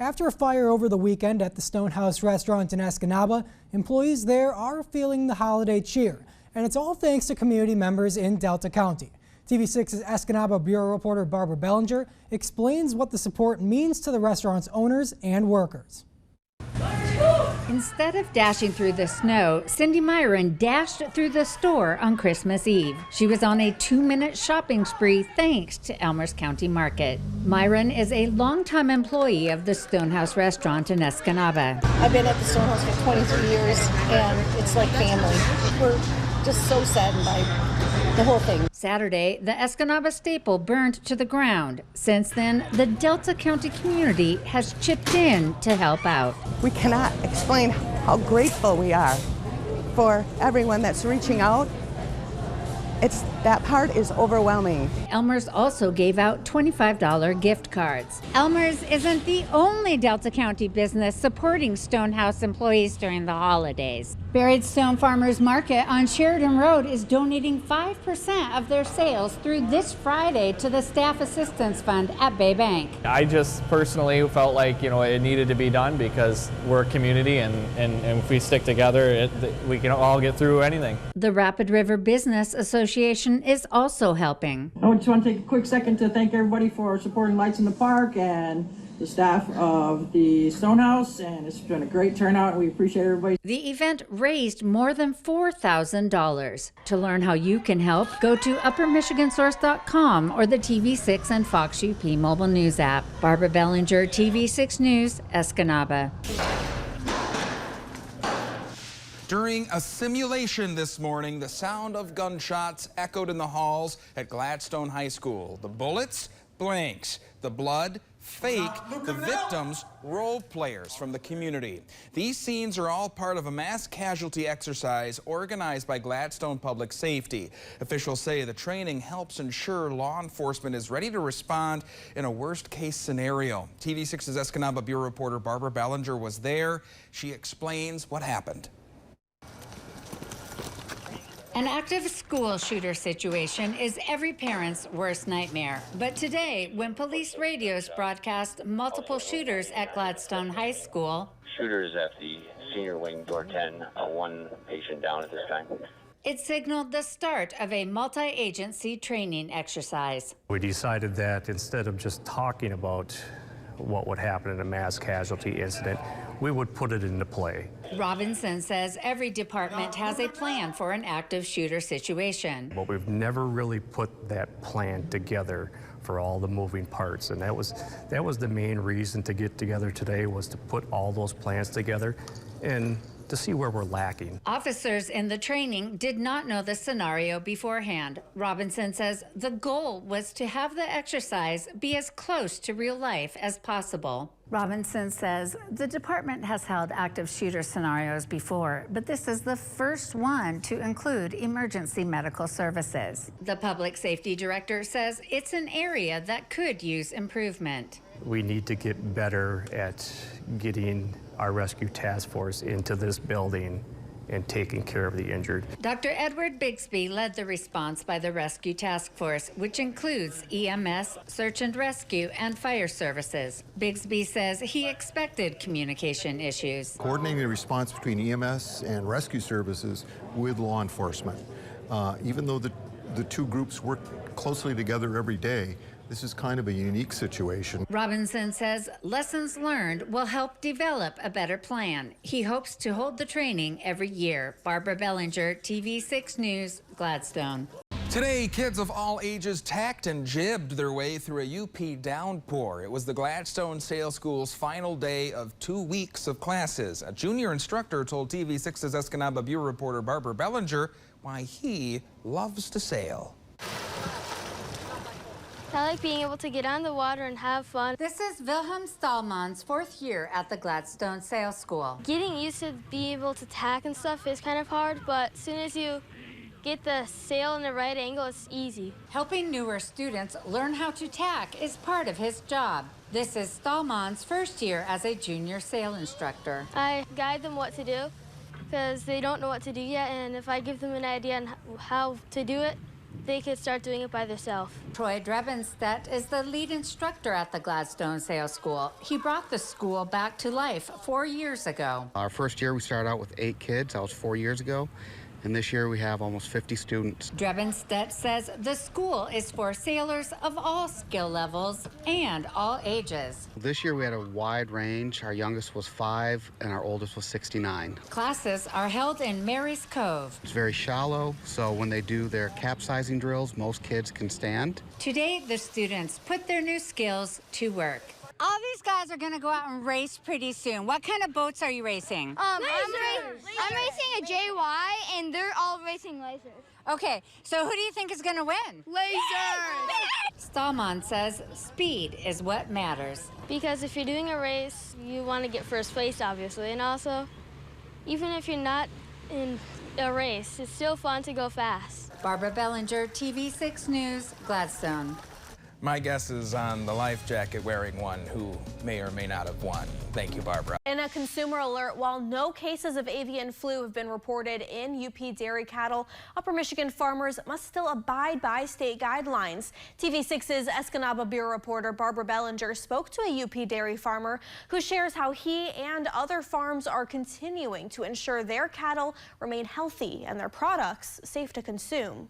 After a fire over the weekend at the Stonehouse restaurant in Escanaba, employees there are feeling the holiday cheer. And it's all thanks to community members in Delta County. TV6's Escanaba Bureau reporter Barbara Bellinger explains what the support means to the restaurant's owners and workers. Instead of dashing through the snow, Cindy Myron dashed through the store on Christmas Eve. She was on a 2-minute shopping spree thanks to Elmhurst County Market. Myron is a longtime employee of the Stonehouse restaurant in Escanaba. I've been at the Stonehouse for 23 years, and it's like family. We're just so saddened by the whole thing. Saturday, the Escanaba staple burned to the ground. Since then, the Delta County community has chipped in to help out. We cannot explain how grateful we are for everyone that's reaching out. That part is overwhelming. Elmer's also gave out $25 gift cards. Elmer's isn't the only Delta County business supporting Stonehouse employees during the holidays. Buried Stone Farmers Market on Sheridan Road is donating 5% of their sales through this Friday to the Staff Assistance Fund at Bay Bank. I just personally felt like, it needed to be done because we're a community and if we stick together, we can all get through anything. The Rapid River Business Association is also helping. I just want to take a quick second to thank everybody for supporting Lights in the Park and the staff of the Stonehouse, and it's been a great turnout. We appreciate everybody. The event raised more than $4,000. To learn how you can help, go to uppermichigansource.com or the TV6 and Fox UP mobile news app. Barbara Bellinger, TV6 News, Escanaba. During a simulation this morning, the sound of gunshots echoed in the halls at Gladstone High School. The bullets, blanks. The blood, fake. The victims, role players from the community. These scenes are all part of a mass casualty exercise organized by Gladstone Public Safety. Officials say the training helps ensure law enforcement is ready to respond in a worst-case scenario. TV6's Escanaba Bureau reporter Barbara Bellinger was there. She explains what happened. An active school shooter situation is every parent's worst nightmare. But today, when police radios broadcast multiple shooters at Gladstone High School, shooters at the senior wing, door 10, one patient down at this time. It signaled the start of a multi-agency training exercise. We decided that instead of just talking about what would happen in a mass casualty incident, we would put it into play. Robinson says every department has a plan for an active shooter situation. But we've never really put that plan together for all the moving parts, and that was the main reason to get together today, was to put all those plans together and to see where we're lacking. Officers in the training did not know the scenario beforehand. Robinson says the goal was to have the exercise be as close to real life as possible. Robinson says the department has held active shooter scenarios before, but this is the first one to include emergency medical services. The public safety director says it's an area that could use improvement. We need to get better at getting our rescue task force into this building and taking care of the injured. Dr. Edward Bigsby led the response by the Rescue Task Force, which includes EMS, search and rescue, and fire services. Bigsby says he expected communication issues. Coordinating the response between EMS and rescue services with law enforcement. Even though the two groups work closely together every day, this is kind of a unique situation. Robinson says lessons learned will help develop a better plan. He hopes to hold the training every year. Barbara Bellinger, TV6 News, Gladstone. Today, kids of all ages tacked and jibbed their way through a UP downpour. It was the Gladstone Sail School's final day of 2 weeks of classes. A junior instructor told TV6's Escanaba Bureau reporter Barbara Bellinger why he loves to sail. I like being able to get on the water and have fun. This is Wilhelm Stallman's 4th year at the Gladstone Sail School. Getting used to being able to tack and stuff is kind of hard, but as soon as you get the sail in the right angle, it's easy. Helping newer students learn how to tack is part of his job. This is Stallman's 1st year as a junior sail instructor. I guide them what to do because they don't know what to do yet, and if I give them an idea on how to do it, they could start doing it by themselves. Troy Drebenstedt is the lead instructor at the Gladstone Sales School. He brought the school back to life 4 years ago. Our first year we started out with 8 kids. That was 4 years ago. And this year we have almost 50 students. Drebenstedt says the school is for sailors of all skill levels and all ages. This year we had a wide range. Our youngest was 5 and our oldest was 69. Classes are held in Mary's Cove. It's very shallow, so when they do their capsizing drills, most kids can stand. Today, the students put their new skills to work. All these guys are going to go out and race pretty soon. What kind of boats are you racing? I'm racing a JY, and they're all racing lasers. Okay, so who do you think is going to win? Lasers! Stallman says speed is what matters. Because if you're doing a race, you want to get first place, obviously. And also, even if you're not in a race, it's still fun to go fast. Barbara Bellinger, TV6 News, Gladstone. My guess is on the life jacket wearing one who may or may not have won. Thank you, Barbara. In a consumer alert, while no cases of avian flu have been reported in UP dairy cattle, Upper Michigan farmers must still abide by state guidelines. TV6's Escanaba Bureau reporter Barbara Bellinger spoke to a UP dairy farmer who shares how he and other farms are continuing to ensure their cattle remain healthy and their products safe to consume.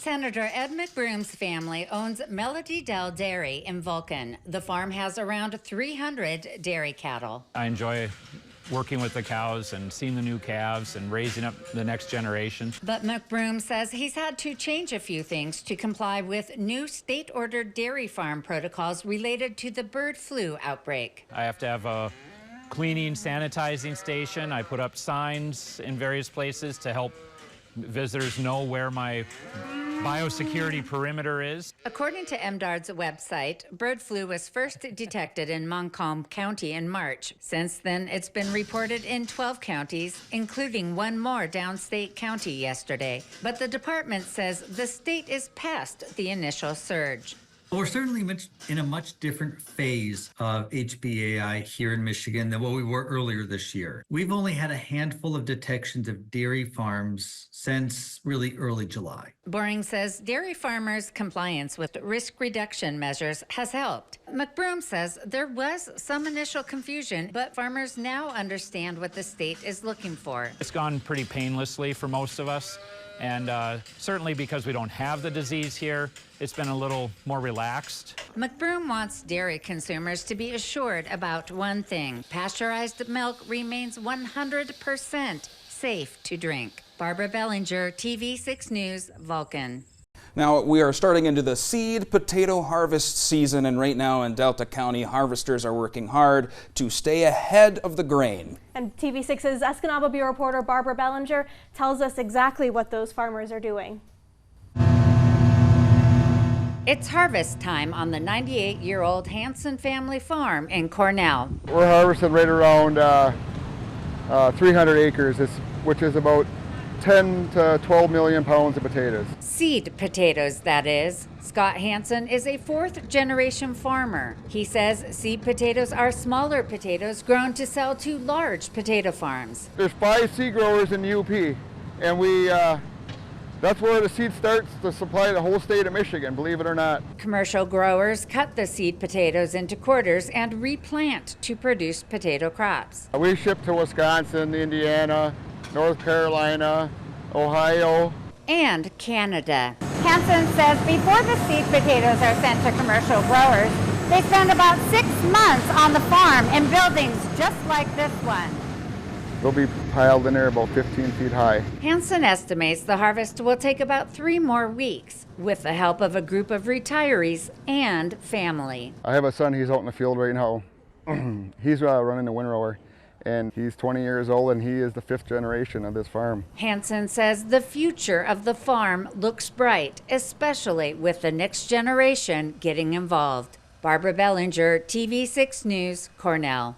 Senator Ed McBroom's family owns Melody Dell Dairy in Vulcan. The farm has around 300 dairy cattle. I enjoy working with the cows and seeing the new calves and raising up the next generation. But McBroom says he's had to change a few things to comply with new state-ordered dairy farm protocols related to the bird flu outbreak. I have to have a cleaning, sanitizing station. I put up signs in various places to help visitors know where my biosecurity perimeter is. According to MDARD's website, bird flu was first detected in Montcalm County in March. Since then, it's been reported in 12 counties, including one more downstate county yesterday. But the department says the state is past the initial surge. Well, we're certainly in a much different phase of HPAI here in Michigan than what we were earlier this year. We've only had a handful of detections of dairy farms since really early July. Boring says dairy farmers' compliance with risk reduction measures has helped. McBroom says there was some initial confusion, but farmers now understand what the state is looking for. It's gone pretty painlessly for most of us. And certainly because we don't have the disease here, it's been a little more relaxed. McBroom wants dairy consumers to be assured about one thing. Pasteurized milk remains 100% safe to drink. Barbara Bellinger, TV6 News, Vulcan. Now, we are starting into the seed potato harvest season, and right now in Delta County, harvesters are working hard to stay ahead of the grain. And TV6's Escanaba Bureau reporter Barbara Bellinger tells us exactly what those farmers are doing. It's harvest time on the 98-year-old Hanson family farm in Cornell. We're harvesting right around 300 acres, which is about 10 to 12 million pounds of potatoes. Seed potatoes, that is. Scott Hansen is a fourth-generation farmer. He says seed potatoes are smaller potatoes grown to sell to large potato farms. There's 5 seed growers in the UP, and that's where the seed starts to supply the whole state of Michigan, believe it or not. Commercial growers cut the seed potatoes into quarters and replant to produce potato crops. We ship to Wisconsin, Indiana, North Carolina, Ohio, and Canada. Hansen says before the seed potatoes are sent to commercial growers, they spend about 6 months on the farm in buildings just like this one. They'll be piled in there about 15 feet high. Hansen estimates the harvest will take about 3 more weeks with the help of a group of retirees and family. I have a son, he's out in the field right now. He's running the windrower. And he's 20 years old, and he is the 5th generation of this farm. Hansen says the future of the farm looks bright, especially with the next generation getting involved. Barbara Bellinger, TV6 News, Cornell.